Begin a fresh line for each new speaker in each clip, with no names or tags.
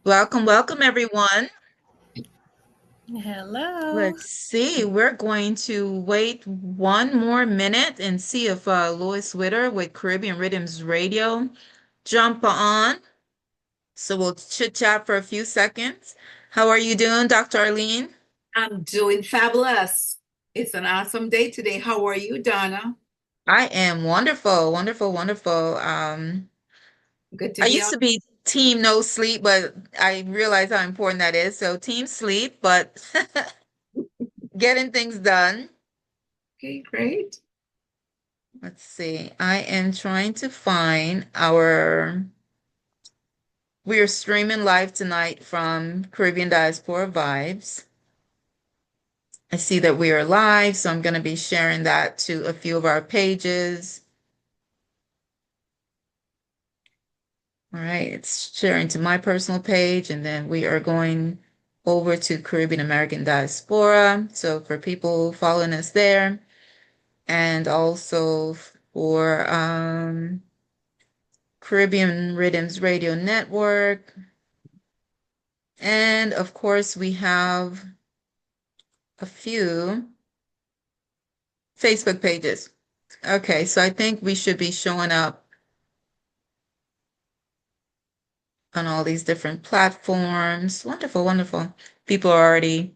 Welcome, welcome, everyone.
Hello.
Let's see. We're going to wait one more minute and see if Witter with Caribbean Rhythms Radio jump on. So we'll chit chat for a few seconds. How are you doing, Dr. Arlene?
I'm doing fabulous. It's an awesome day today. How are you, Donna?
I am wonderful, wonderful, wonderful.
Good to
I
be
used
on.
to be team no sleep, but I realize how important that is. So team sleep, but getting things done.
Okay, great.
Let's see. I am trying to find our. We are streaming live tonight from Caribbean Diaspora Vibes. I see that we are live, so I'm going to be sharing that to a few of our pages. All right, it's sharing to my personal page, and then we are going over to Caribbean American Diaspora. So for people following us there, and also for Caribbean Rhythms Radio Network. And of course, we have a few Facebook pages. Okay, so I think we should be showing up on all these different platforms. Wonderful, wonderful. People are already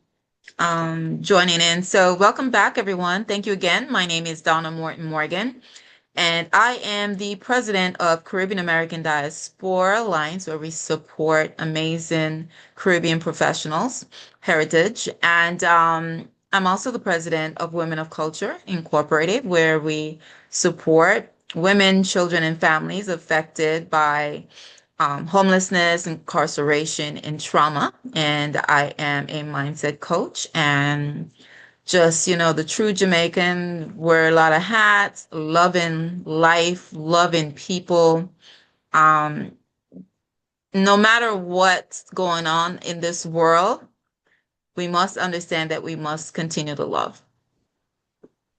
joining in. So welcome back, everyone. Thank you again. My name is Donna Morgan. And I am the president of Caribbean American Diaspora Alliance, where we support amazing Caribbean professionals, heritage. And I'm also the president of Women of Culture Incorporated, where we support women, children, and families affected by homelessness, incarceration, and trauma. And I am a mindset coach and just, the true Jamaican, wear a lot of hats, loving life, loving people. Um, no matter what's going on in this world, we must understand that we must continue to love.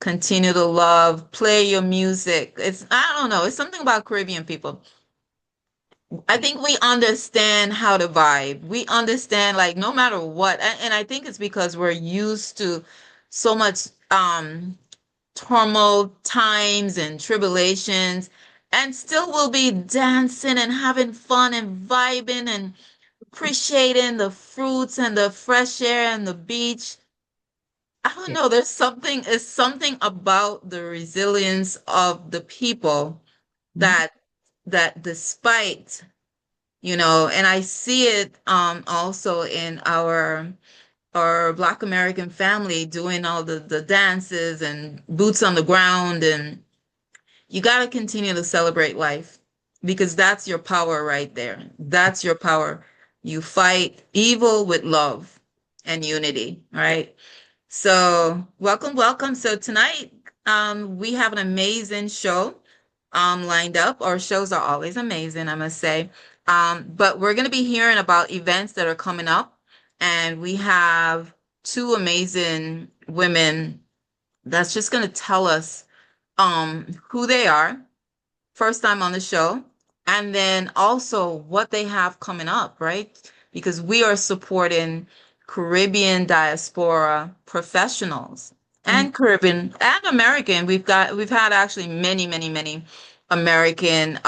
Continue to love, play your music. I don't know, it's something about Caribbean people. I think we understand how to vibe. We understand like no matter what. And I think it's because we're used to so much turmoil times and tribulations, and still we'll be dancing and having fun and vibing and appreciating the fruits and the fresh air and the beach. I don't
Yeah.
know, it's something about the resilience of the people
Mhm.
that despite, and I see it also in our Black American family doing all the dances and boots on the ground, and you got to continue to celebrate life because that's your power right there. That's your power. You fight evil with love and unity, right? So, welcome, welcome. So tonight, we have an amazing show lined up. Our shows are always amazing, I must say. But we're going to be hearing about events that are coming up, and we have two amazing women that's just going to tell us who they are, first time on the show, and then also what they have coming up, right? Because we are supporting Caribbean diaspora professionals
Mhm.
and Caribbean and American. We've had actually many, many, many American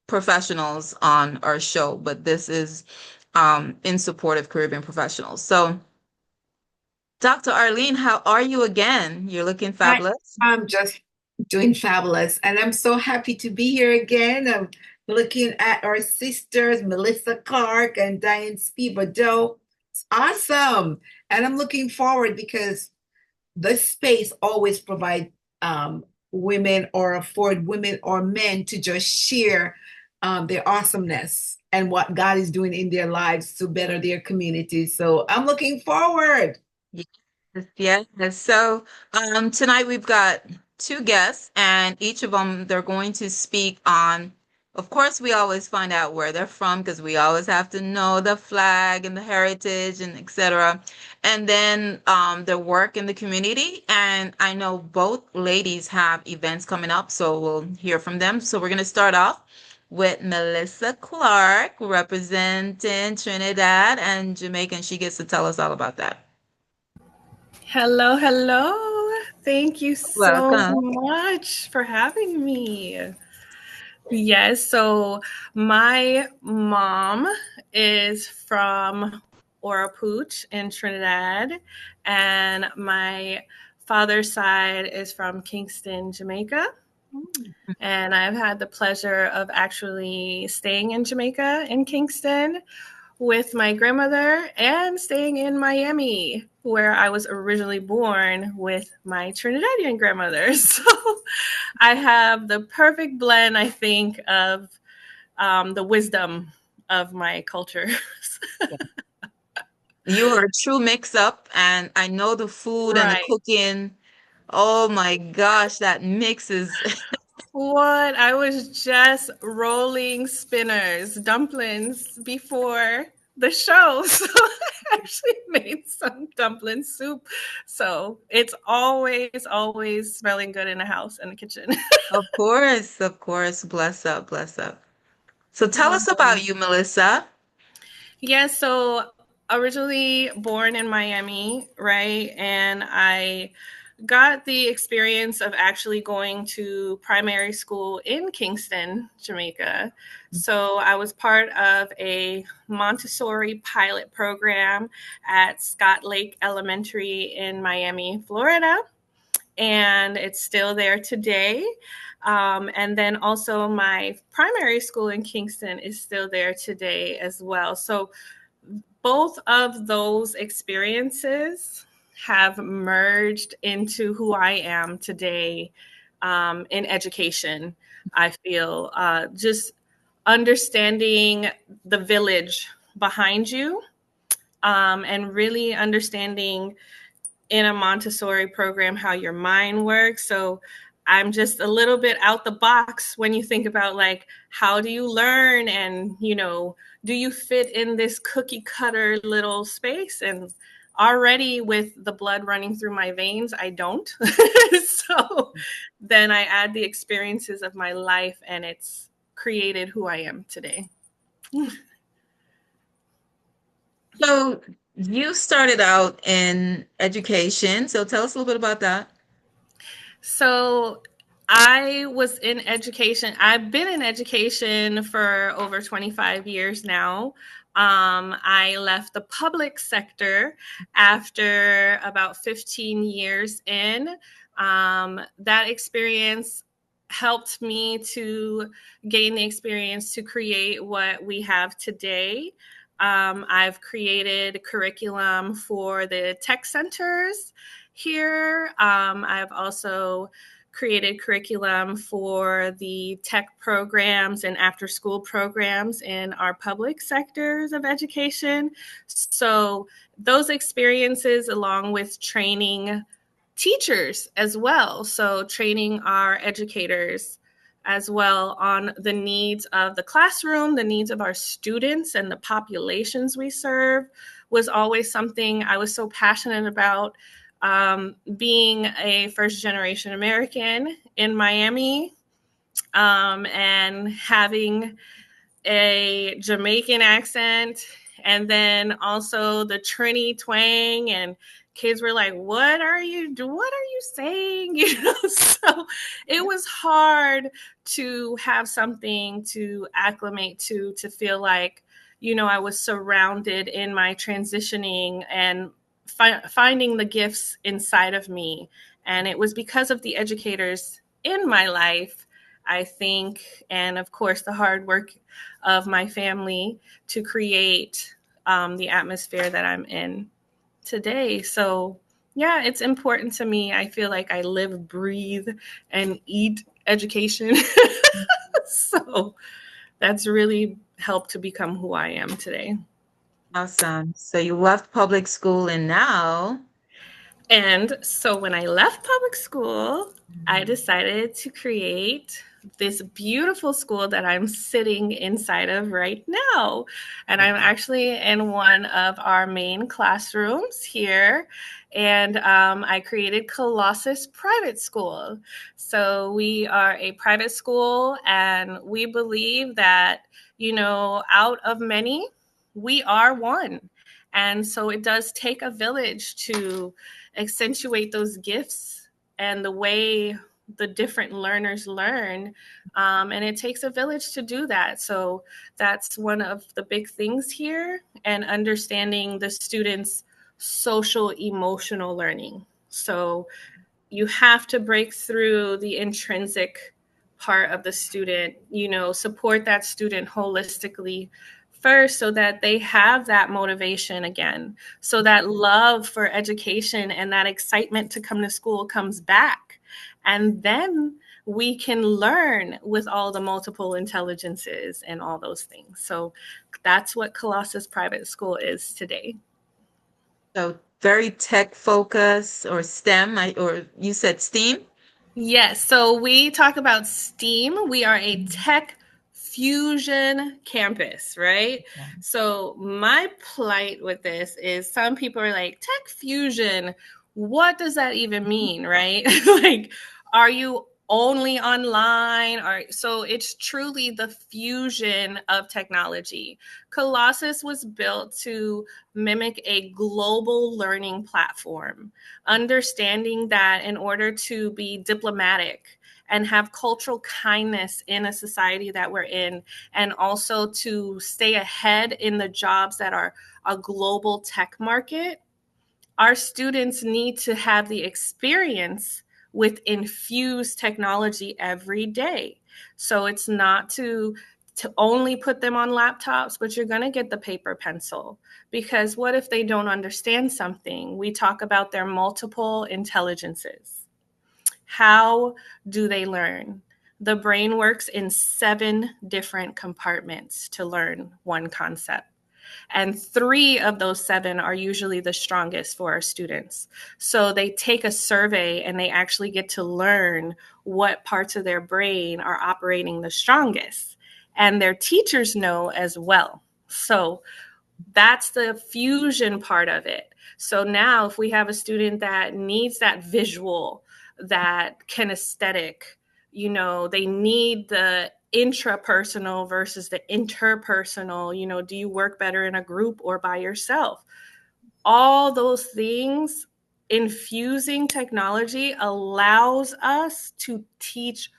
professionals on our show, but this is in support of Caribbean professionals. So, Dr. Arlene, how are you again? You're looking
I,
fabulous.
I'm just doing fabulous, and I'm so happy to be here again. I'm looking at our sisters, Melissa Clarke and Diane Spiver-Dowe. It's awesome. And I'm looking forward because this space always provide women or afford women or men to just share their awesomeness and what God is doing in their lives to better their communities. So I'm looking forward.
Yes, yes. So tonight we've got two guests, and each of them they're going to speak on. Of course, we always find out where they're from because we always have to know the flag and the heritage and etc. And then their work in the community. And I know both ladies have events coming up, so we'll hear from them. So we're going to start off. with Melissa Clarke, representing Trinidad and Jamaica, and she gets to tell us all about that.
Hello, hello. Thank you so
Welcome.
much for having me. Yes, so my mom is from Orapooch in Trinidad, and my father's side is from Kingston, Jamaica. And I've had the pleasure of actually staying in Jamaica in Kingston with my grandmother and staying in Miami, where I was originally born with my Trinidadian grandmother. So I have the perfect blend, I think, of the wisdom of my culture.
You are a true mix-up, and I know the food and the
Right.
cooking. Oh my gosh, that mix is
What? I was just rolling spinners, dumplings before the show. So I actually made some dumpling soup. So it's always smelling good in the house and the kitchen.
of course, bless up, bless up. So tell us about
Um,
you, Melissa.
yeah, so originally born in Miami, right? And I got the experience of actually going to primary school in Kingston, Jamaica. So I was part of a Montessori pilot program at Scott Lake Elementary in Miami, Florida. And it's still there today. And then also my primary school in Kingston is still there today as well. So both of those experiences have merged into who I am today in education. I feel just understanding the village behind you and really understanding in a Montessori program how your mind works. So I'm just a little bit out the box when you think about like how do you learn and do you fit in this cookie cutter little space? And already with the blood running through my veins, I don't. So then I add the experiences of my life and it's created who I am today.
So you started out in education. So tell us a little bit about that.
So I was in education. I've been in education for over 25 years now. I left the public sector after about 15 years in. That experience helped me to gain the experience to create what we have today. I've created curriculum for the tech centers here. I've also created curriculum for the tech programs and after school programs in our public sectors of education. So those experiences, along with training teachers as well. So training our educators as well on the needs of the classroom, the needs of our students and the populations we serve was always something I was so passionate about. Being a first generation American in Miami and having a Jamaican accent and then also the Trini twang, and kids were like, what are you doing? What are you saying? So it was hard to have something to acclimate to feel like, I was surrounded in my transitioning and finding the gifts inside of me. And it was because of the educators in my life, I think, and of course, the hard work of my family to create the atmosphere that I'm in today. So, yeah, it's important to me. I feel like I live, breathe, and eat education. So, that's really helped to become who I am today.
Awesome. So you left public school and now,
And so when I left public school, I decided to create this beautiful school that I'm sitting inside of right now. And I'm actually in one of our main classrooms here. And I created Colossus Private School. So we are a private school, and we believe that, out of many, we are one. And so it does take a village to accentuate those gifts and the way the different learners learn. And it takes a village to do that. So that's one of the big things here, and understanding the students' social emotional learning. So you have to break through the intrinsic part of the student, support that student holistically first, so that they have that motivation again, so that love for education and that excitement to come to school comes back. And then we can learn with all the multiple intelligences and all those things. So that's what Colossus Private School is today.
So very tech focused, or STEM, or you said STEAM?
Yes. So we talk about STEAM. We are a tech fusion campus, right?
Yeah.
So my plight with this is, some people are like, tech fusion, what does that even mean, right? Like, are you only online? So it's truly the fusion of technology. Colossus was built to mimic a global learning platform, understanding that in order to be diplomatic and have cultural kindness in a society that we're in, and also to stay ahead in the jobs that are a global tech market, our students need to have the experience with infused technology every day. So it's not to only put them on laptops, but you're going to get the paper pencil, because what if they don't understand something? We talk about their multiple intelligences. How do they learn? The brain works in 7 different compartments to learn one concept. And 3 of those 7 are usually the strongest for our students. So they take a survey and they actually get to learn what parts of their brain are operating the strongest. And their teachers know as well. So that's the fusion part of it. So now if we have a student that needs that visual, that kinesthetic, they need the intrapersonal versus the interpersonal, do you work better in a group or by yourself? All those things, infusing technology allows us to teach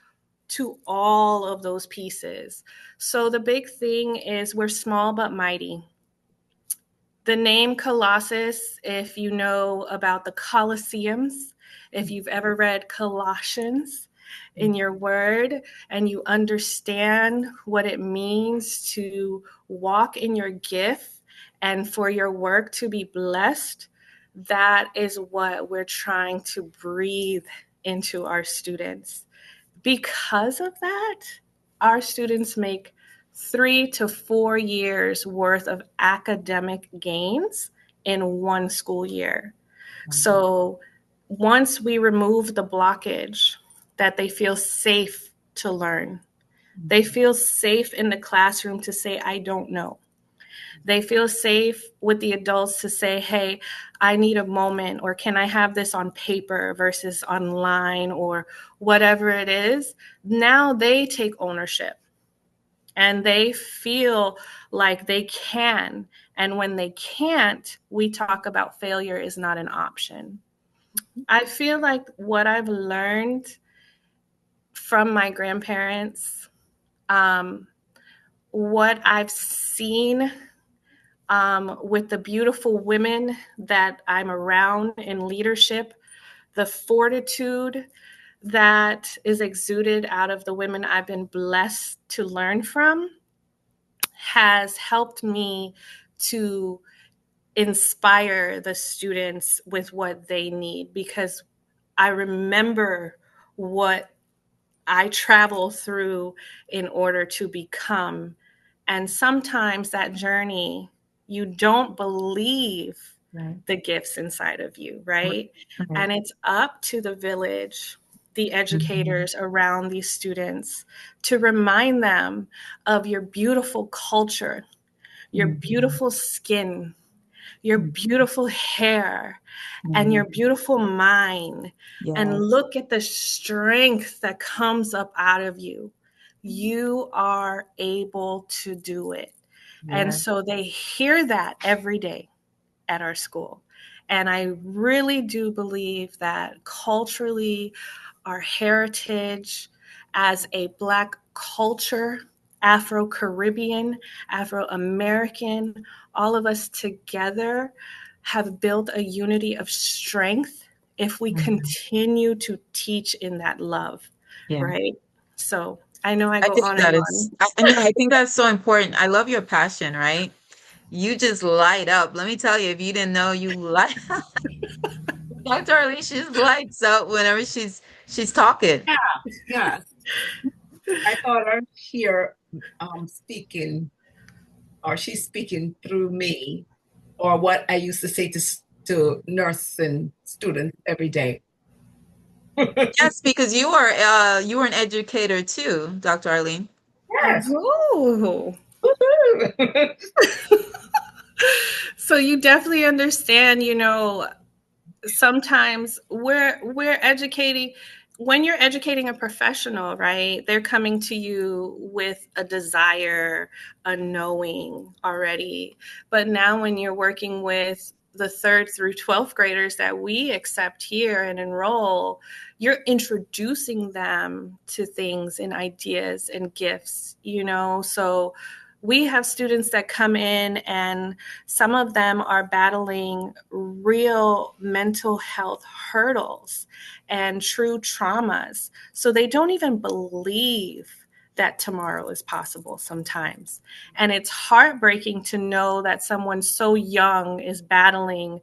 to all of those pieces. So the big thing is, we're small but mighty. The name Colossus, if you know about the Colosseums, if you've ever read Colossians in your word, and you understand what it means to walk in your gift and for your work to be blessed, that is what we're trying to breathe into our students. Because of that, our students make 3 to 4 years worth of academic gains in one school year. So once we remove the blockage, that they feel safe to learn, they feel safe in the classroom to say, I don't know. They feel safe with the adults to say, hey, I need a moment, or can I have this on paper versus online, or whatever it is. Now they take ownership and they feel like they can. And when they can't, we talk about failure is not an option. I feel like what I've learned from my grandparents, what I've seen with the beautiful women that I'm around in leadership, the fortitude that is exuded out of the women I've been blessed to learn from, has helped me to inspire the students with what they need, because I remember what I travel through in order to become. And sometimes that journey, you don't believe
Right.
the gifts inside of you, right?
Right.
And it's up to the village, the educators around these students, to remind them of your beautiful culture, your beautiful skin, your beautiful hair, and your beautiful mind, and
Yes.
look at the strength that comes up out of you. You are able to do it. And
Yes.
so they hear that every day at our school. And I really do believe that culturally, our heritage as a Black culture, Afro-Caribbean, Afro-American, all of us together have built a unity of strength if we continue to teach in that love,
Yeah.
right? So I know I
I
go
think
on and
that is,
on.
I know, I think that's so important. I love your passion, right? You just light up. Let me tell you, if you didn't know, you light Dr. Arlene, she just lights up whenever she's talking.
Yeah, yeah. I thought her here speaking, or she's speaking through me, or what I used to say to nursing students every day.
Yes, because you were an educator too, Dr. Arlene.
Yes.
Oh, so you definitely understand, sometimes we're educating when you're educating a professional, right? They're coming to you with a desire, a knowing already. But now when you're working with the 3rd through 12th graders that we accept here and enroll, you're introducing them to things and ideas and gifts, So we have students that come in, and some of them are battling real mental health hurdles and true traumas. So they don't even believe that tomorrow is possible sometimes. And it's heartbreaking to know that someone so young is battling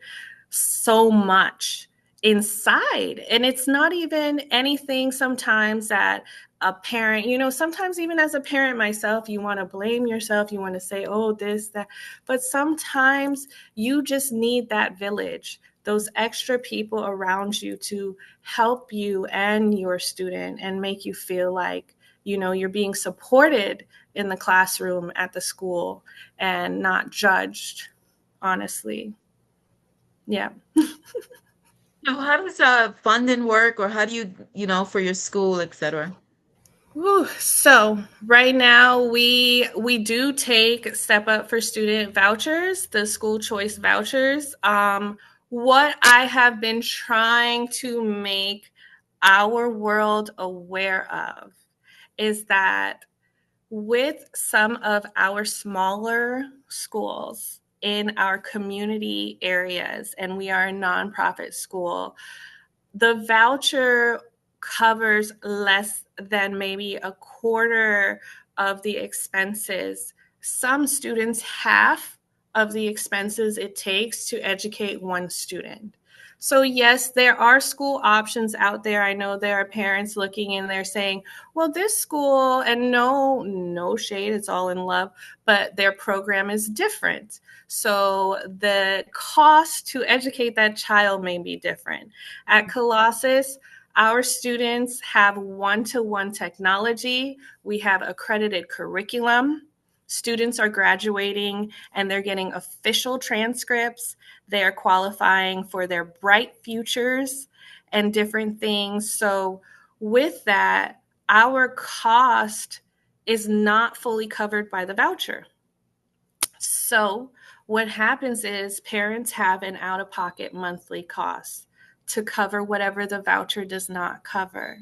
so much inside. And it's not even anything sometimes that a parent, sometimes even as a parent myself, you want to blame yourself. You want to say, oh, this, that. But sometimes you just need that village, those extra people around you to help you and your student and make you feel like, you're being supported in the classroom at the school and not judged, honestly. Yeah.
Now, how does funding work, or how do for your school, etc.?
So right now we do take Step Up for Student vouchers, the school choice vouchers. What I have been trying to make our world aware of is that with some of our smaller schools in our community areas, and we are a nonprofit school, the voucher covers less than maybe a quarter of the expenses. Some students, half of the expenses it takes to educate one student. So yes, there are school options out there. I know there are parents looking and they're saying, well, this school, and no shade, it's all in love, but their program is different. So the cost to educate that child may be different. At Colossus, our students have one-to-one technology. We have accredited curriculum. Students are graduating and they're getting official transcripts. They are qualifying for their bright futures and different things. So with that, our cost is not fully covered by the voucher. So what happens is parents have an out-of-pocket monthly cost to cover whatever the voucher does not cover,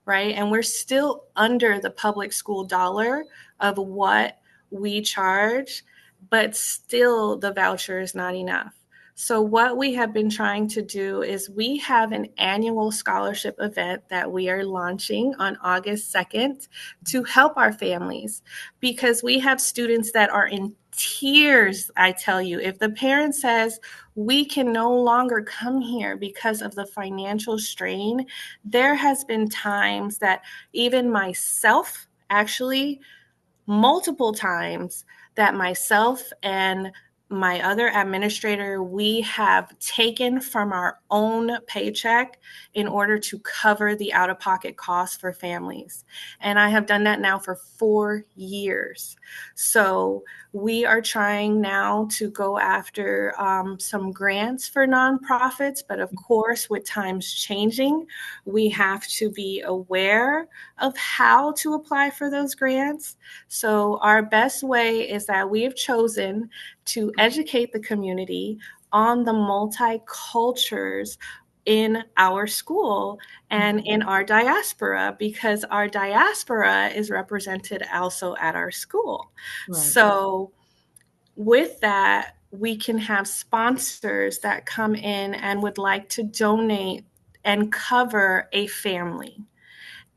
right? And we're still under the public school dollar of what we charge, but still the voucher is not enough. So what we have been trying to do is we have an annual scholarship event that we are launching on August 2nd to help our families, because we have students that are in tears. I tell you, if the parent says we can no longer come here because of the financial strain, there has been times that even myself, actually multiple times, that myself and my other administrator, we have taken from our own paycheck in order to cover the out-of-pocket costs for families. And I have done that now for 4 years. So we are trying now to go after some grants for nonprofits, but of course, with times changing, we have to be aware of how to apply for those grants. So our best way is that we have chosen to educate the community on the multicultures in our school and in our diaspora, because our diaspora is represented also at our school. Right. So with that, we can have sponsors that come in and would like to donate and cover a family.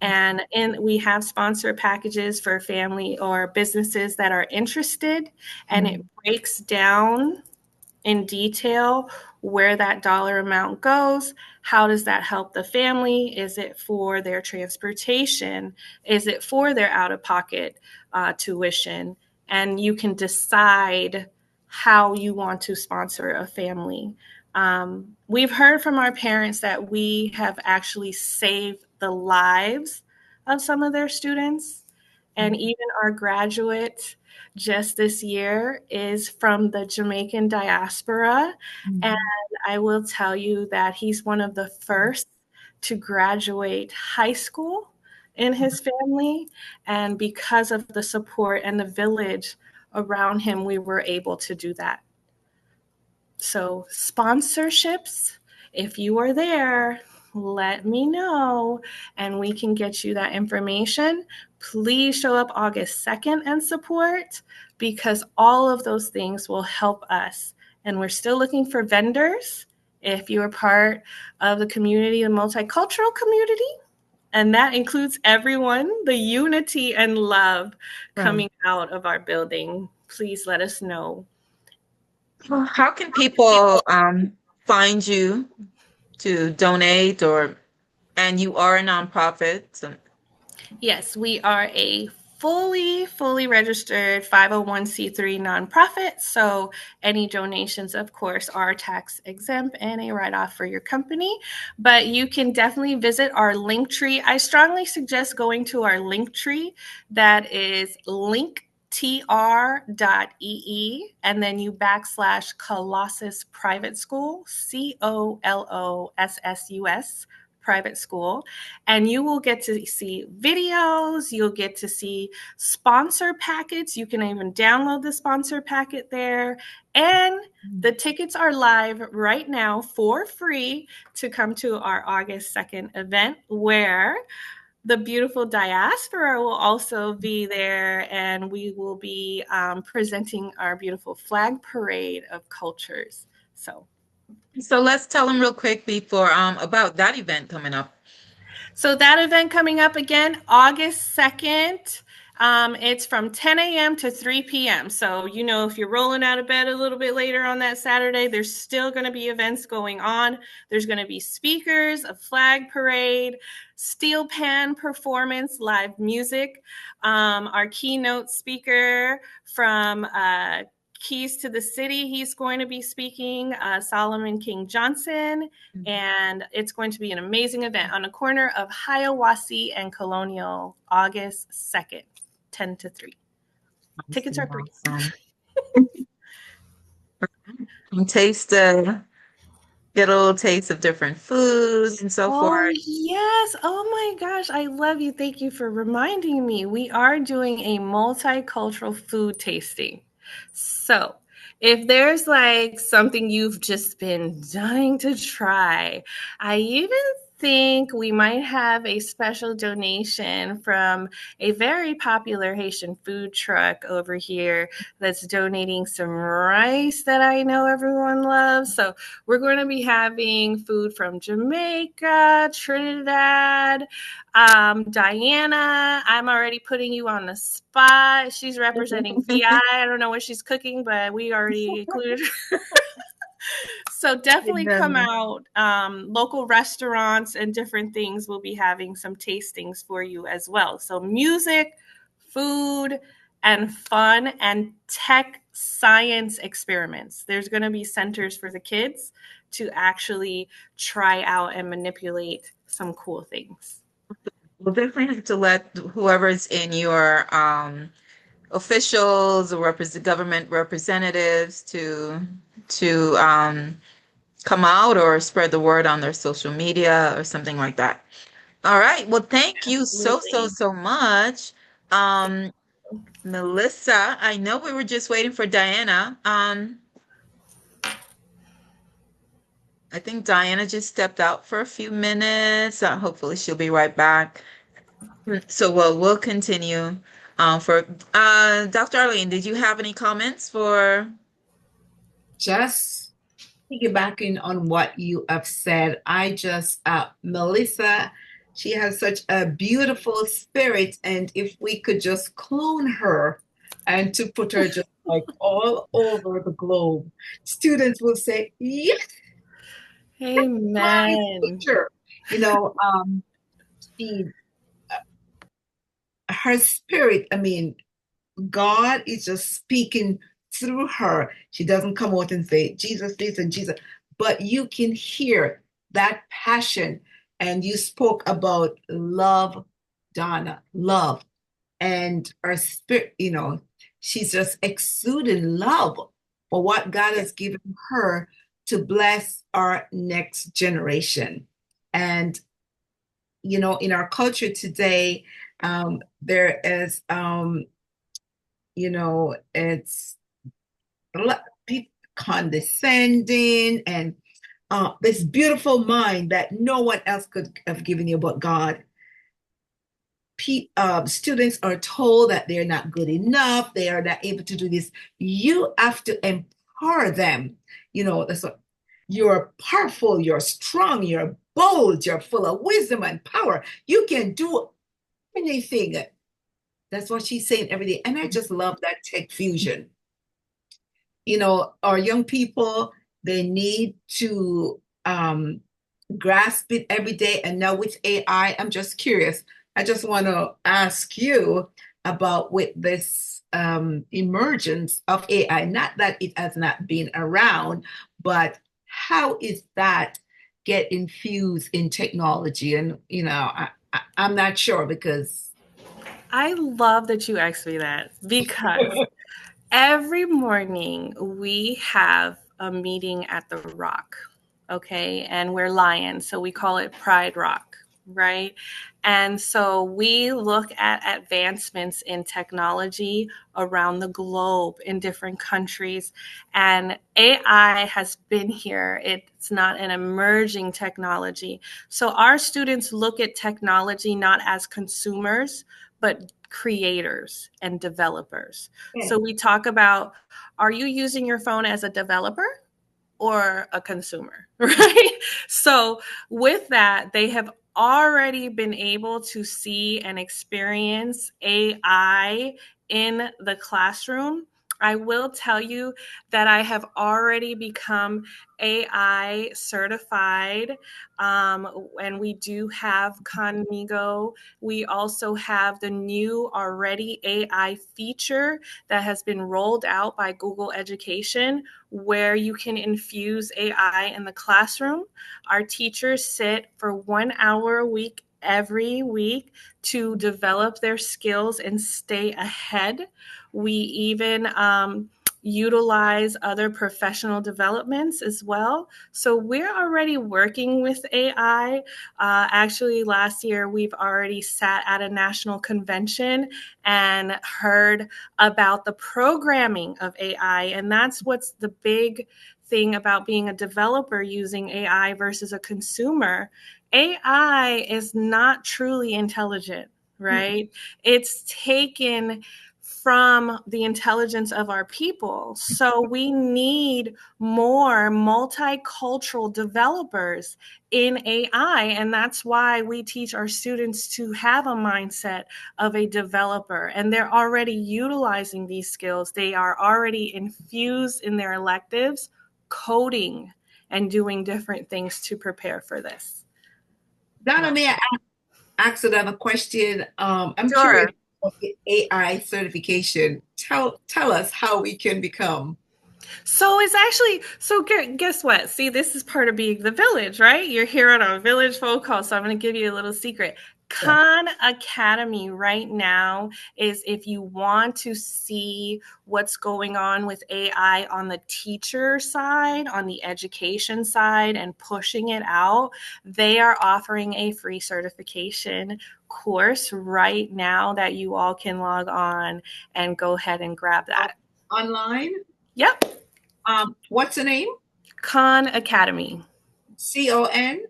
And we have sponsor packages for family or businesses that are interested, and it breaks down in detail where that dollar amount goes. How does that help the family? Is it for their transportation? Is it for their out-of-pocket tuition? And you can decide how you want to sponsor a family. We've heard from our parents that we have actually saved the lives of some of their students. And even our graduate just this year is from the Jamaican diaspora. And I will tell you that he's one of the first to graduate high school in his family. And because of the support and the village around him, we were able to do that. So sponsorships, if you are there, let me know and we can get you that information. Please show up August 2nd and support, because all of those things will help us. And we're still looking for vendors if you are part of the community, the multicultural community. And that includes everyone, the unity and love coming out of our building. Please let us know.
How can people find you to donate, and you are a nonprofit? So.
Yes, we are a fully registered 501c3 nonprofit. So any donations, of course, are tax exempt and a write-off for your company. But you can definitely visit our link tree. I strongly suggest going to our link tree. That is linktr.ee, and then you / Colossus Private School, COLOSSUS private school, and you will get to see videos. You'll get to see sponsor packets. You can even download the sponsor packet there. And the tickets are live right now for free to come to our August 2nd event, where the beautiful Diaspora will also be there, and we will be presenting our beautiful flag parade of cultures. So
let's tell them real quick before about that event coming up.
So that event coming up again, August 2nd. It's from 10 a.m. to 3 p.m. So, if you're rolling out of bed a little bit later on that Saturday, there's still going to be events going on. There's going to be speakers, a flag parade, steel pan performance, live music. Our keynote speaker from Keys to the City, he's going to be speaking, Solomon King Johnson, and it's going to be an amazing event on the corner of Hiawassee and Colonial, August 2nd, 10 to 3. Tickets are free.
Get a little taste of different foods and so forth.
Yes. Oh my gosh. I love you. Thank you for reminding me. We are doing a multicultural food tasting. So if there's something you've just been dying to try, I even think we might have a special donation from a very popular Haitian food truck over here that's donating some rice that I know everyone loves. So we're going to be having food from Jamaica, Trinidad, Diana. I'm already putting you on the spot. She's representing VI. I don't know what she's cooking, but we already included her. So definitely come out. Local restaurants and different things will be having some tastings for you as well. So music, food, and fun and tech science experiments. There's going to be centers for the kids to actually try out and manipulate some cool things.
We'll definitely have to let whoever's in your officials or government representatives to come out or spread the word on their social media or something like that. All right. Well, thank you so much. Melissa, I know we were just waiting for Diana. I think Diana just stepped out for a few minutes. Hopefully she'll be right back. So we'll continue. For Dr. Arlene, did you have any comments for?
Just piggybacking on what you have said, Melissa, she has such a beautiful spirit, and if we could just clone her and to put her just like all over the globe, students will say, yes,
amen.
You know, she, her spirit, I mean, God is just speaking through her. She doesn't come out and say, Jesus this and Jesus, but you can hear that passion. And you spoke about love, Donna, love. And her spirit, you know, she's just exuding love for what God has given her to bless our next generation. And, you know, in our culture today, there is, you know, it's condescending and this beautiful mind that no one else could have given you but God. Students are told that they're not good enough, they are not able to do this. You have to empower them. You know, that's what you're powerful, you're strong, you're bold, you're full of wisdom and power. You can do anything. That's what she's saying every day. And I just love that tech fusion. You know, our young people, they need to grasp it every day. And now with AI, I'm just curious. I just want to ask you about with this emergence of AI, not that it has not been around, but how is that get infused in technology? And, you know, I'm not sure because
I love that you asked me that because every morning we have a meeting at the Rock, okay? And we're Lions, so we call it Pride Rock, right? And so we look at advancements in technology around the globe in different countries. And AI has been here. It's not an emerging technology. So our students look at technology not as consumers, but creators and developers.
Yeah.
So we talk about, are you using your phone as a developer or a consumer, right? So with that, they have already been able to see and experience AI in the classroom. I will tell you that I have already become AI certified, and we do have Conmigo. We also have the new already AI feature that has been rolled out by Google Education, where you can infuse AI in the classroom. Our teachers sit for 1 hour a week every week to develop their skills and stay ahead. We even utilize other professional developments as well. So we're already working with AI. Actually, last year, we've already sat at a national convention and heard about the programming of AI. And that's what's the big thing about being a developer using AI versus a consumer. AI is not truly intelligent, right? It's taken from the intelligence of our people. So we need more multicultural developers in AI. And that's why we teach our students to have a mindset of a developer. And they're already utilizing these skills. They are already infused in their electives, coding and doing different things to prepare for this.
Donna, may I ask another question? I'm
Sure.
curious. of the AI certification. Tell us how we can become.
So it's actually, guess what? See, this is part of being the village, right? You're here on a village phone call, so I'm going to give you a little secret.
Yeah.
Khan Academy right now is if you want to see what's going on with AI on the teacher side, on the education side, and pushing it out, they are offering a free certification course right now that you all can log on and go ahead and grab that.
Online?
Yep.
What's the name?
Khan Academy.
CON?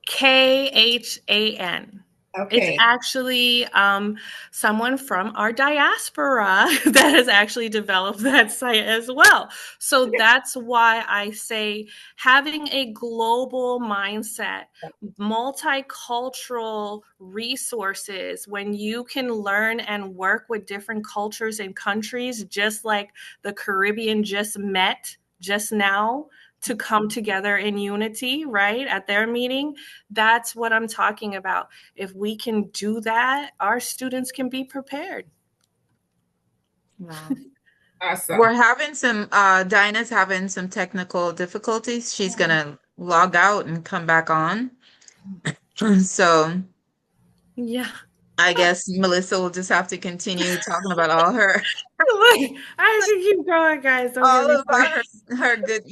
KHAN. It's
Okay.
actually someone from our diaspora that has actually developed that site as well. So that's why I say having a global mindset, multicultural resources, when you can learn and work with different cultures and countries, just like the Caribbean just met just now to come together in unity, right, at their meeting. That's what I'm talking about. If we can do that, our students can be prepared.
Wow.
Awesome.
We're having some, Dinah's having some technical difficulties. She's gonna log out and come back on. So
Yeah.
I guess Melissa will just have to continue talking about all her
Look, I should keep going, guys. Don't get
all
me
about
started.
her good,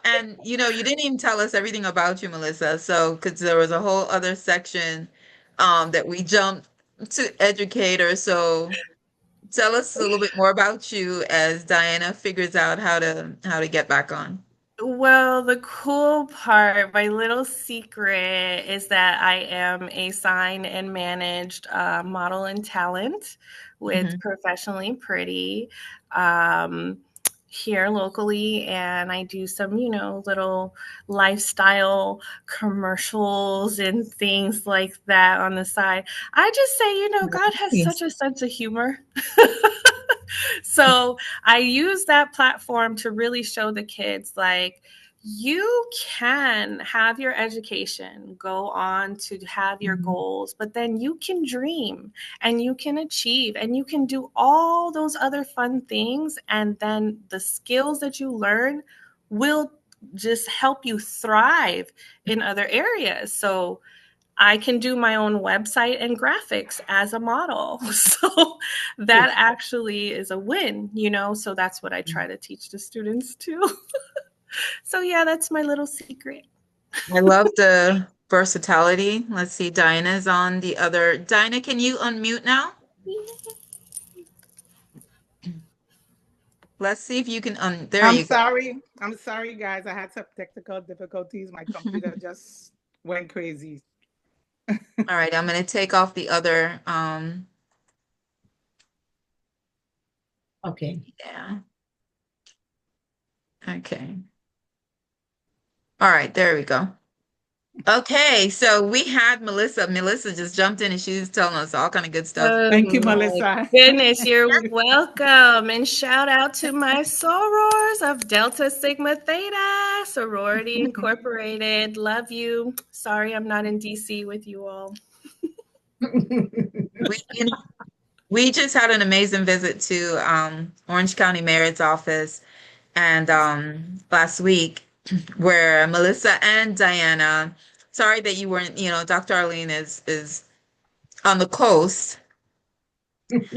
and you didn't even tell us everything about you, Melissa. So, because there was a whole other section that we jumped to educator. So tell us a little bit more about you as Diana figures out how to get back on.
Well, the cool part, my little secret, is that I am a signed and managed model and talent with
Mhm.
Professionally Pretty here locally. And I do some, little lifestyle commercials and things like that on the side. I just say, God has such
Nice.
a sense of humor. So I use that platform to really show the kids, like, you can have your education, go on to have your
Mhm.
goals, but then you can dream and you can achieve and you can do all those other fun things. And then the skills that you learn will just help you thrive in other areas. So I can do my own website and graphics as a model. So that actually is a win, So that's what I try to teach the students too. So yeah, that's my little secret.
I love the versatility. Let's see, Diana's on the other. Diana, can you unmute now? Let's see if you can there
I'm
you go.
sorry. I'm sorry, guys. I had some technical difficulties. My computer just went crazy.
All right, I'm gonna take off the other
Okay.
yeah. Okay. All right, there we go. Okay, so we had Melissa. Melissa just jumped in and she was telling us all kind of good stuff.
Oh
Thank you,
my
Melissa.
goodness, you're welcome. And shout out to my sorors of Delta Sigma Theta, Sorority Incorporated. Love you. Sorry I'm not in DC with you all.
We, we just had an amazing visit to Orange County Mayor's office and last week where Melissa and Diana, sorry that you weren't, Dr. Arlene is on the coast.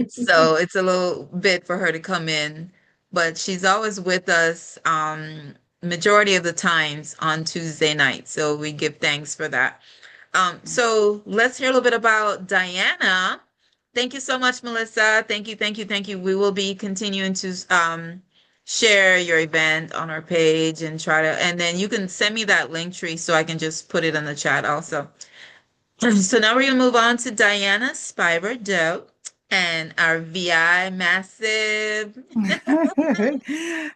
So it's a little bit for her to come in, but she's always with us majority of the times on Tuesday night. So we give thanks for that. So let's hear a little bit about Diana. Thank you so much, Melissa. Thank you, thank you, thank you. We will be continuing to share your event on our page and and then you can send me that link tree so I can just put it in the chat also. So now we're gonna move on to Diana Spiver-Dowe and our VI massive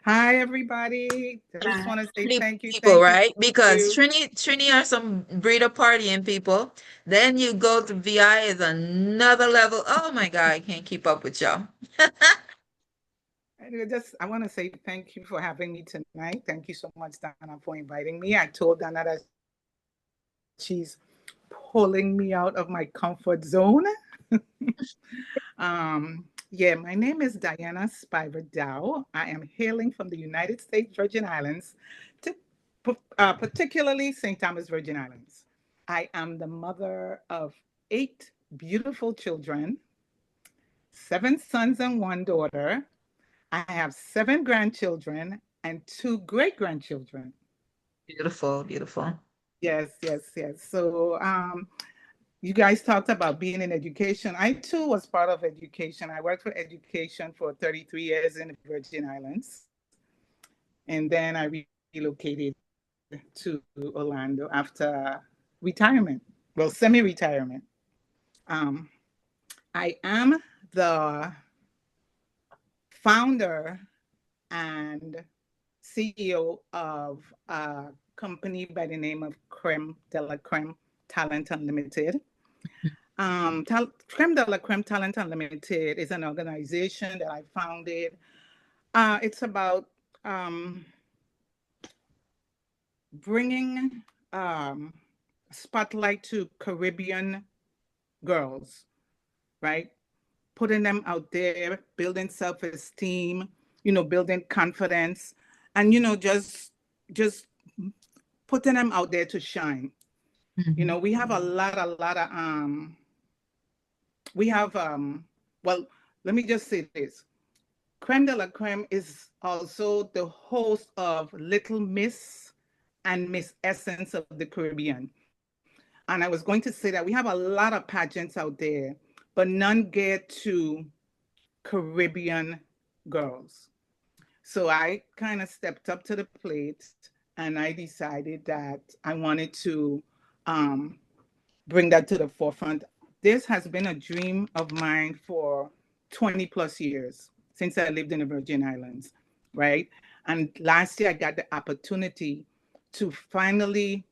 Hi, everybody. I just want to say
pretty
thank you.
people,
Thank you.
right? Because
You.
Trini are some breeder partying people. Then you go to VI is another level. Oh my God, I can't keep up with y'all.
I want to say thank you for having me tonight. Thank you so much, Donna, for inviting me. I told Donna that she's pulling me out of my comfort zone. Yeah, my name is Diana Spiver-Dowe. I am hailing from the United States Virgin Islands, to, particularly St. Thomas Virgin Islands. I am the mother of 8 beautiful children, 7 sons and 1 daughter. I have 7 grandchildren and 2 great-grandchildren.
Beautiful, beautiful.
Yes, yes, yes. So you guys talked about being in education. I too was part of education. I worked for education for 33 years in the Virgin Islands. And then I relocated to Orlando after retirement, well, semi-retirement. I am the founder and CEO of a company by the name of Creme Talent Unlimited. Creme Talent Unlimited is an organization that I founded. It's about bringing spotlight to Caribbean girls, right? Putting them out there, building self-esteem, building confidence, and just putting them out there to shine. We have a lot of we have well, let me just say this. Creme de la Creme is also the host of Little Miss and Miss Essence of the Caribbean. And I was going to say that we have a lot of pageants out there, but none get to Caribbean girls. So I kind of stepped up to the plate and I decided that I wanted to bring that to the forefront. This has been a dream of mine for 20 plus years since I lived in the Virgin Islands, right? And last year I got the opportunity to finally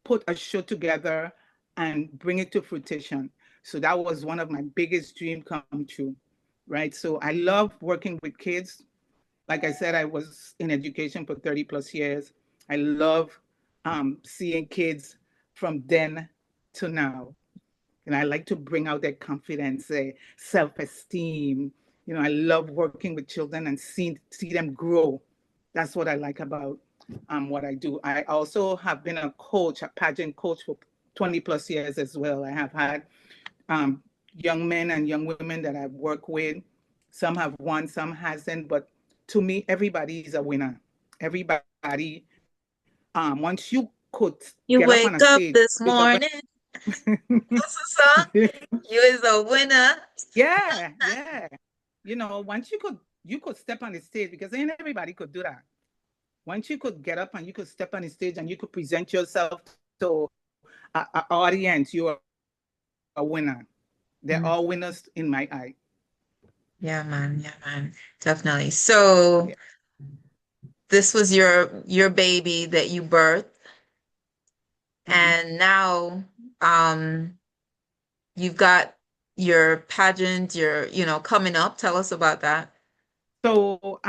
put a show together and bring it to fruition. So that was one of my biggest dreams come true, right? So I love working with kids. Like I said, I was in education for 30 plus years. I love seeing kids from then to now. And I like to bring out their confidence, self-esteem. I love working with children and see them grow. That's what I like about what I do. I also have been a pageant coach for 20 plus years as well. I have had young men and young women that I've worked with. Some have won, some hasn't, but to me, everybody is a winner. Everybody, once you could
You
get up on
wake
a
up
stage,
this morning. What's the song? You is a winner.
Yeah. Once you could step on the stage, because ain't everybody could do that. Once you could get up and you could step on the stage and you could present yourself to an audience, you are a winner. They're all winners in my eye.
Yeah, man. Yeah, man. Definitely. So this was your baby that you birthed, and now you've got your pageant, coming up. Tell us about that.
So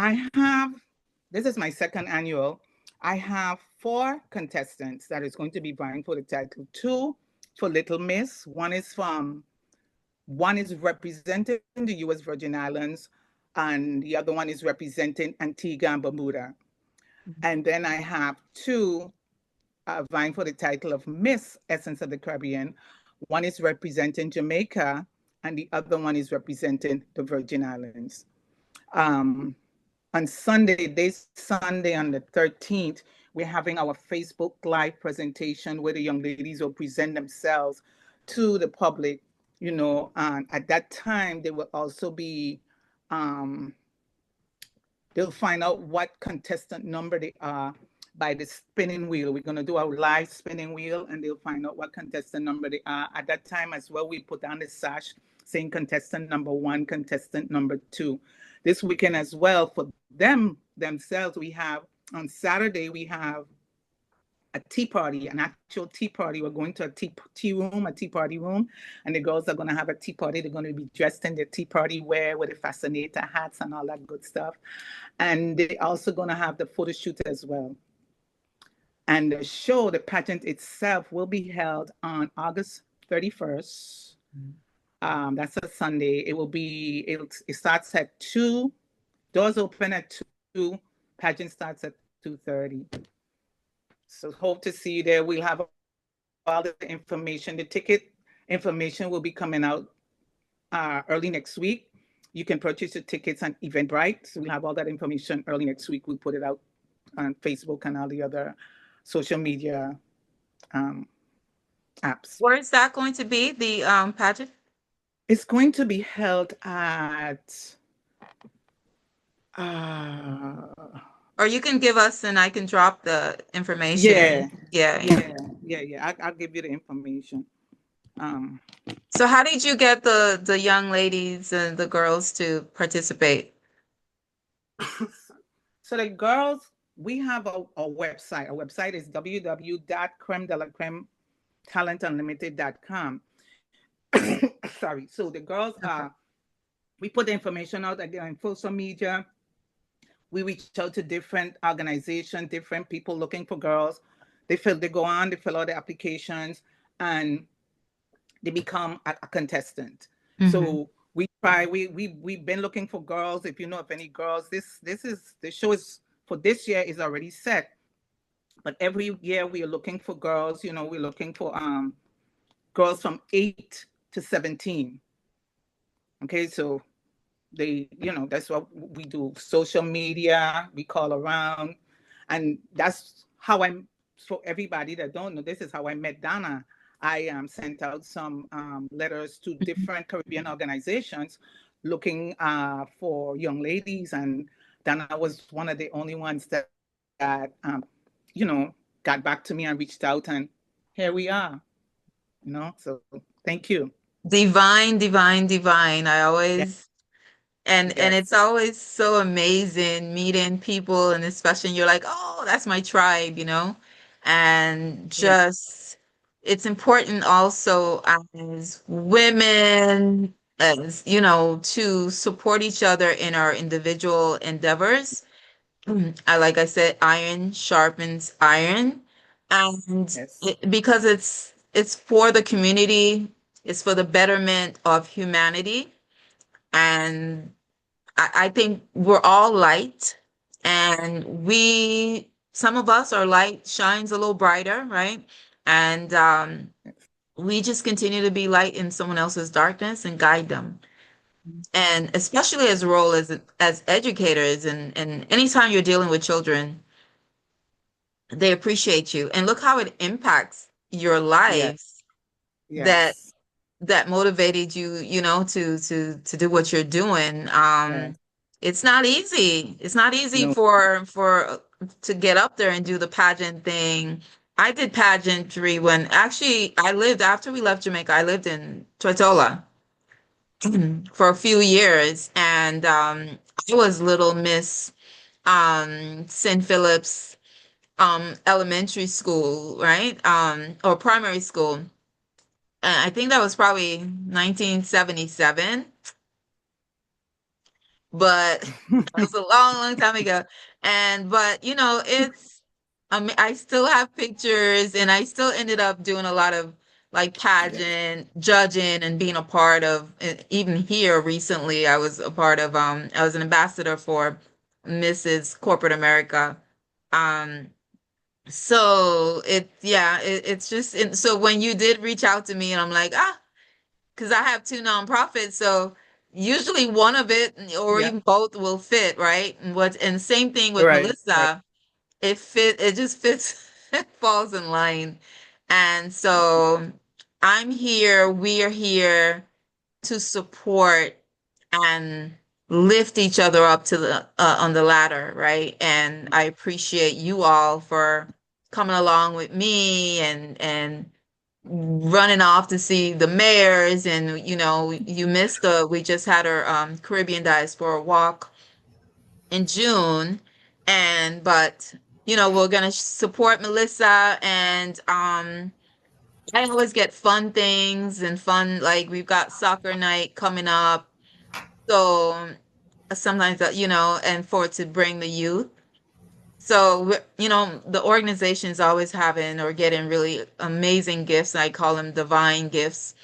this is my second annual. I have 4 contestants that is going to be vying for the title. 2 for Little Miss. One is representing the US Virgin Islands, and the other one is representing Antigua and Bermuda. And then I have 2 vying for the title of Miss Essence of the Caribbean. One is representing Jamaica, and the other one is representing the Virgin Islands. On this Sunday on the 13th, we're having our Facebook Live presentation where the young ladies will present themselves to the public, and at that time, they will also be, they'll find out what contestant number they are by the spinning wheel. We're going to do our live spinning wheel, and they'll find out what contestant number they are. At that time as well, we put on the sash saying contestant number 1, contestant number 2. This weekend as well, for themselves, we have, on Saturday, we have a tea party, an actual tea party. We're going to a tea party room, and the girls are going to have a tea party. They're going to be dressed in their tea party wear with the fascinator hats and all that good stuff. And they're also going to have the photo shoot as well. And the pageant itself will be held on August 31st That's a Sunday. It starts at 2. Doors open at 2. Pageant starts at 2:30. So hope to see you there. We'll have all the information. The ticket information will be coming out early next week. You can purchase your tickets on Eventbrite. So we'll have all that information early next week. We'll put it out on Facebook and all the other social media apps.
Where is that going to be, the pageant?
It's going to be held at
Or you can give us and I can drop the information.
Yeah. I'll give you the information.
So how did you get the young ladies and the girls to participate?
So the girls, we have a website. Our website is www.creme-talentunlimited.com. Sorry. So the girls we put the information out again on social media. We reach out to different organizations, different people looking for girls. They go on, they fill out the applications, and they become a contestant.
Mm-hmm.
So we've been looking for girls. If you know of any girls, the show is for this year is already set. But every year we are looking for girls. We're looking for girls from 8 to 17. Okay, so that's what we do. Social media, we call around, and that's how for everybody that don't know, this is how I met Donna. I sent out some letters to different Caribbean organizations looking for young ladies, and Donna was one of the only ones that got back to me and reached out, and here we are. So thank you.
Divine. I always and it's always so amazing meeting people, and especially you're like, oh, that's my tribe, and just it's important also as women, as to support each other in our individual endeavors. Like I said, iron sharpens iron, and because it's for the community, it's for the betterment of humanity, and I think we're all light, and some of us, our light shines a little brighter, right? And we just continue to be light in someone else's darkness and guide them. And especially as a role as educators, and anytime you're dealing with children, they appreciate you. And look how it impacts your lives. That motivated you, to do what you're doing. It's not easy. It's not easy for to get up there and do the pageant thing. I did pageantry when actually after we left Jamaica, I lived in Tortola for a few years, and I was Little Miss St. Philip's elementary school, right? Or primary school. And I think that was probably 1977, but it was a long time ago. But I still have pictures, and I still ended up doing a lot of like pageant judging and being a part of, even here recently, I was a part of, I was an ambassador for Mrs. Corporate America. So it's just, so when you did reach out to me, and I'm like, because I have 2 nonprofits, so usually one of it or even both will fit, right? And same thing with Melissa, it just fits, it falls in line. And so we are here to support and lift each other up to the on the ladder, right? And I appreciate you all for coming along with me and running off to see the mayors, and you missed we just had our Caribbean Diaspora walk in June, but we're gonna support Melissa, and I always get fun things and fun, like we've got soccer night coming up, so sometimes and to bring the youth. So, the organization is always having or getting really amazing gifts. I call them divine gifts.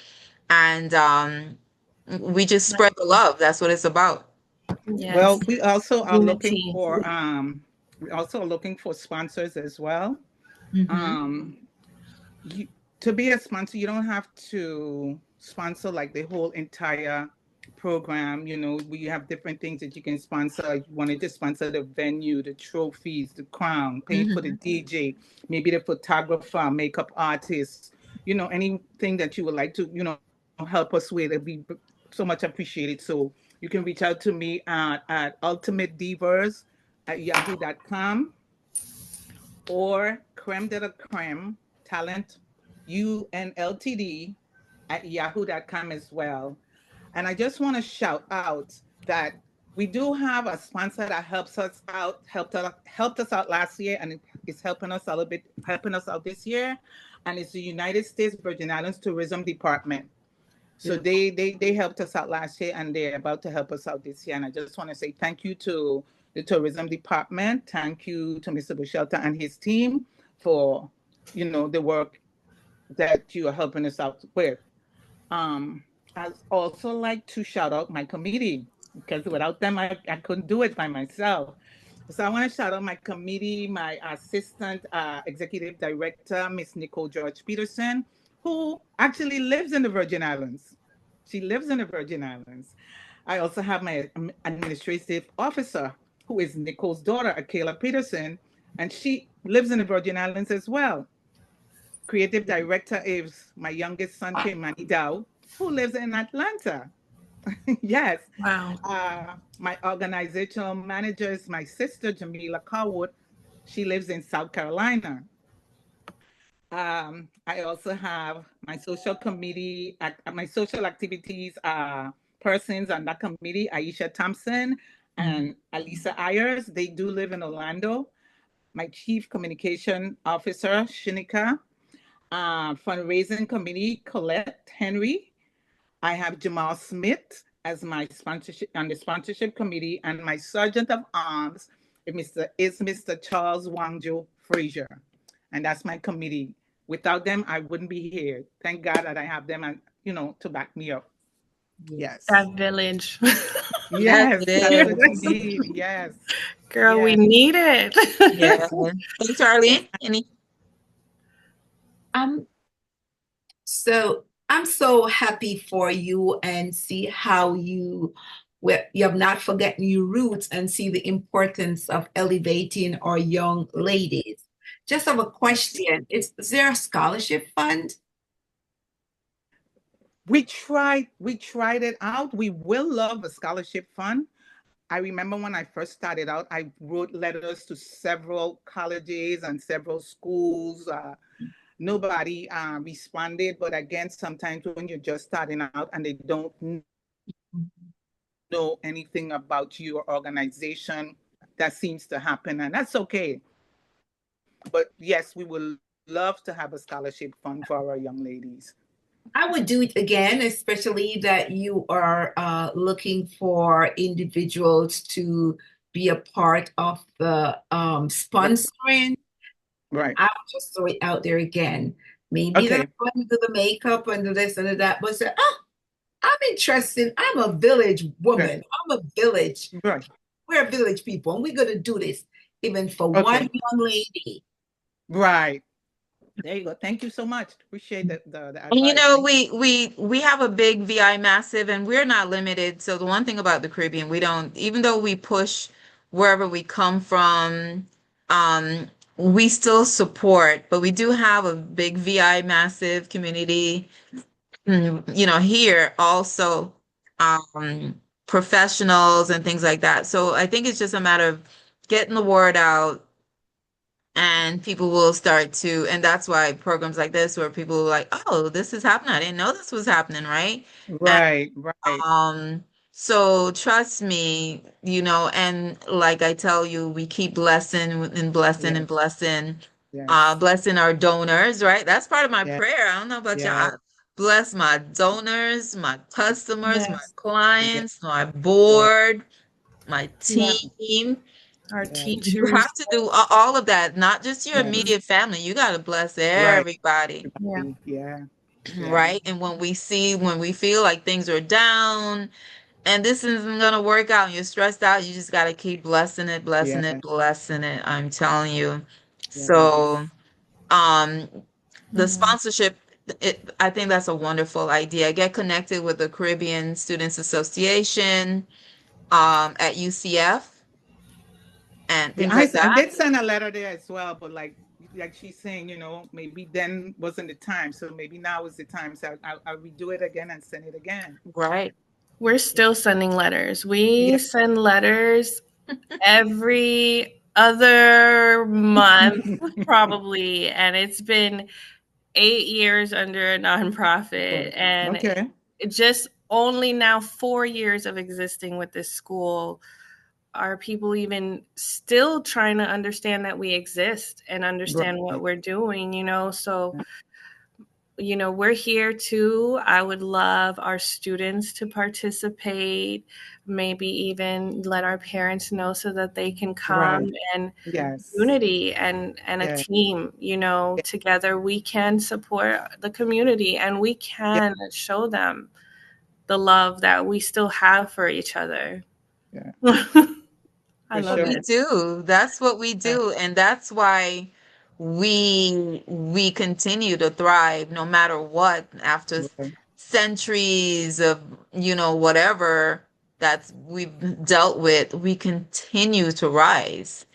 And We just spread the love. That's what it's about.
Well,
Yes.
we also are looking
Unity.
for sponsors as well.
Mm-hmm.
Um, you, to be a sponsor, you don't have to sponsor like the whole entire program. You know, we have different things that you can sponsor. You wanted to sponsor the venue, the trophies, the crown, paying for the
Mm-hmm.
DJ, maybe the photographer, makeup artist, you know, anything that you would like to, you know, help us with. It'd be so much appreciated. So you can reach out to me at ultimatedivers@yahoo.com or creme de la creme talent unltd@yahoo.com as well. And I just want to shout out that we do have a sponsor that helped us out last year, and it's helping us a little bit, helping us out this year, and it's the United States Virgin Islands Tourism Department. So they helped us out last year, and they're about to help us out this year. And I just want to say thank you to the tourism department. Thank you to Mr. Bushelta and his team for, you know, the work that you are helping us out with. I'd also like to shout out my committee because without them, I couldn't do it by myself. So I want to shout out my committee, my assistant executive director, Miss Nicole George Peterson, who actually lives in the Virgin Islands. She lives in the Virgin Islands. I also have my administrative officer, who is Nicole's daughter, Akela Peterson, and she lives in the Virgin Islands as well. Creative director is my youngest son, Pageant, who lives in Atlanta. Yes.
Wow.
My organizational manager is my sister, Jamila Carwood. She lives in South Carolina. I also have my social committee, my social activities persons on that committee, Aisha Thompson and Alisa Ayers. They do live in Orlando. My chief communication officer, Shinika. Fundraising committee, Colette Henry. I have Jamal Smith as my sponsorship on the sponsorship committee, and my sergeant of arms is Mr. Charles Wangjo Frazier, and that's my committee. Without them, I wouldn't be here. Thank God that I have them, and you know, to back me up. Yes.
That village.
Yes,
Yes,
it
that's what
is.
you need. Yes.
Girl, we
Yes.
need it.
Yeah. Thanks, Arlene. Any?
Um, so I'm so happy for you and see how you have not forgotten your roots and see the importance of elevating our young ladies. Just have a question. Is there a scholarship fund?
We tried it out. We will love a scholarship fund. I remember when I first started out, I wrote letters to several colleges and several schools. Nobody responded, but again, sometimes when you're just starting out and they don't know anything about your organization, that seems to happen, and that's okay. But yes, we would love to have a scholarship fund for our young ladies.
I would do it again, especially that you are looking for individuals to be a part of the sponsoring.
Right.
I would just throw it out there again. Maybe that
Okay.
I'm going to do the makeup and do this and do that, but say, oh, I'm interested. I'm a village
Okay.
woman. I'm a village.
Right.
We're village people, and we're going to do this even for one
Okay.
young lady.
Right. There you go. Thank you so much. Appreciate the
And you
advice.
know, we have a big VI massive, and we're not limited. So the one thing about the Caribbean, we don't, even though we push wherever we come from, we still support, but we do have a big VI massive community. You know, here also, professionals and things like that. So I think it's just a matter of getting the word out, and people will start to, and that's why programs like this, where people are like, oh, this is happening. I didn't know this was happening, right? And
Right. Right.
so trust me, you know, and like I tell you, we keep blessing and blessing and
Yes.
blessing,
Yes.
blessing our donors, right? That's part of my
Yes.
prayer. I don't know about
Yes.
y'all. Bless my donors, my customers, my
Yes.
Yes.
clients, my
Yes.
board, my
Yeah.
team.
Our
Yes.
You
teachers.
have to do all of that, not just your
Mhm.
immediate family. You got to bless
Right.
everybody.
Yeah.
Yeah. Yeah.
right? And when we feel like things are down and this isn't gonna work out and you're stressed out, you just gotta keep blessing it, blessing
Yeah.
it, blessing it. I'm telling you.
Yeah.
So, um, the
Mhm.
sponsorship, I think that's a wonderful idea. Get connected with the Caribbean Students Association, at UCF and
Yeah,
things like
I
that.
did send a letter there as well, but like she's saying, maybe then wasn't the time, so maybe now is the time. So I'll redo it again and send it again.
Right.
We're still sending letters. We
Yeah.
send letters every other month, probably. And it's been 8 years under a nonprofit. And
Okay.
just only now 4 years of existing with this school are people even still trying to understand that we exist and understand what we're doing, So, we're here too. I would love our students to participate, maybe even let our parents know so that they can come
Right.
and
Yes.
unity and a
Yeah.
team, together we can support the community and we can show them the love that we still have for each other.
Yeah.
I
For
love
sure.
We
it.
do. That's what we
Yeah.
do. And that's why we continue to thrive no matter what after
Right.
centuries of, whatever that's we've dealt with, we continue to rise.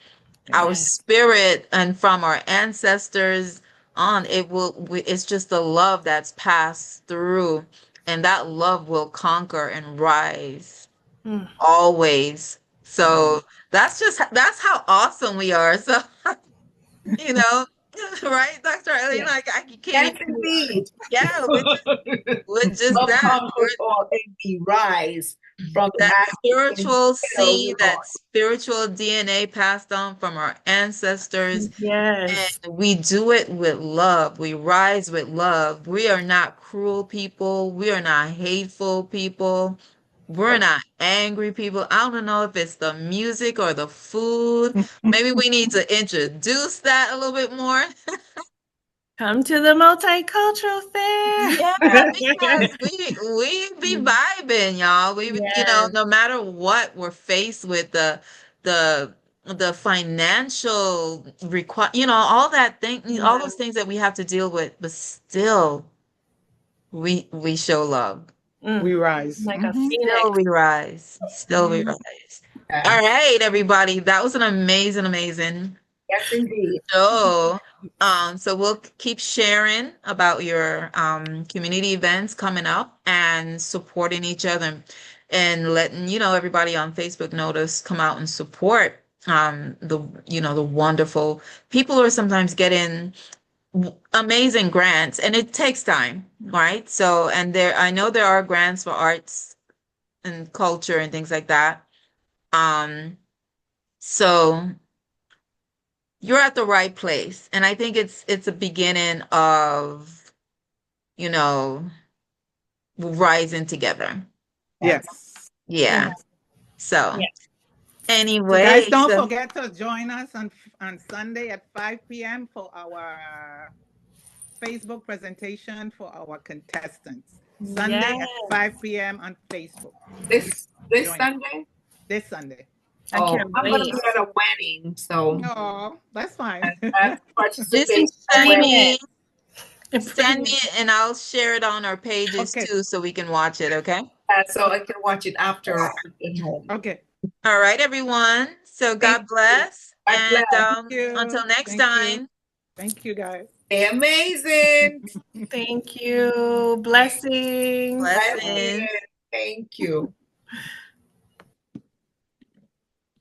Our
Yes.
spirit and from our ancestors on, it's just the love that's passed through, and that love will conquer and rise
Mm.
always. So that's how awesome we are. So, you know, right, Dr. Arlene,
Yeah.
like you can't
Yes,
even,
indeed.
yeah, we're just
Love
that.
conquers all, and we rise from the
That
masses and
spiritual
we
seed,
are.
that spiritual DNA passed on from our ancestors,
Yes.
and we do it with love. We rise with love. We are not cruel people. We are not hateful people. We're not angry people. I don't know if it's the music or the food. Maybe we need to introduce that a little bit more.
Come to the multicultural fair.
Yeah, because we be vibing, y'all.
Yes.
No matter what we're faced with, the the financial all that thing, all those things that we have to deal with, but still we show love.
We
Mm.
rise.
Like a
Still
phoenix.
we rise. Still we
Mm.
rise. All
Yes,
right, everybody. That was an amazing
yes, indeed.
show. So we'll keep sharing about your community events coming up and supporting each other and letting everybody on Facebook know to come out and support the wonderful people who are sometimes getting amazing grants, and it takes time, right? So, and I know there are grants for arts and culture and things like that. Um, so you're at the right place. And I think it's a beginning of, you know, rising together.
Yes.
Yes.
Yeah.
Yes.
So
Yeah.
So guys,
anyway,
don't
so
forget to join us on Sunday at 5 p.m. for our Facebook presentation for our contestants. Sunday
Yes.
at 5 p.m. on Facebook.
This
Join us
Sunday.
this Sunday.
I
Oh,
can't
I'm gonna
wait.
be at a wedding, so
Oh, that's fine.
I
just
participate in the
send
wedding.
me
Pretty
and I'll share it on our pages
Okay.
too so we can watch it, okay?
So I can watch it after I get home.
Okay.
All right, everyone. So
Thank
God
you.
bless.
God
And
bless.
Thank
until
you.
next
Thank you.
time,
Thank you, guys.
They're amazing.
Thank you. Blessings.
blessings.
Thank you.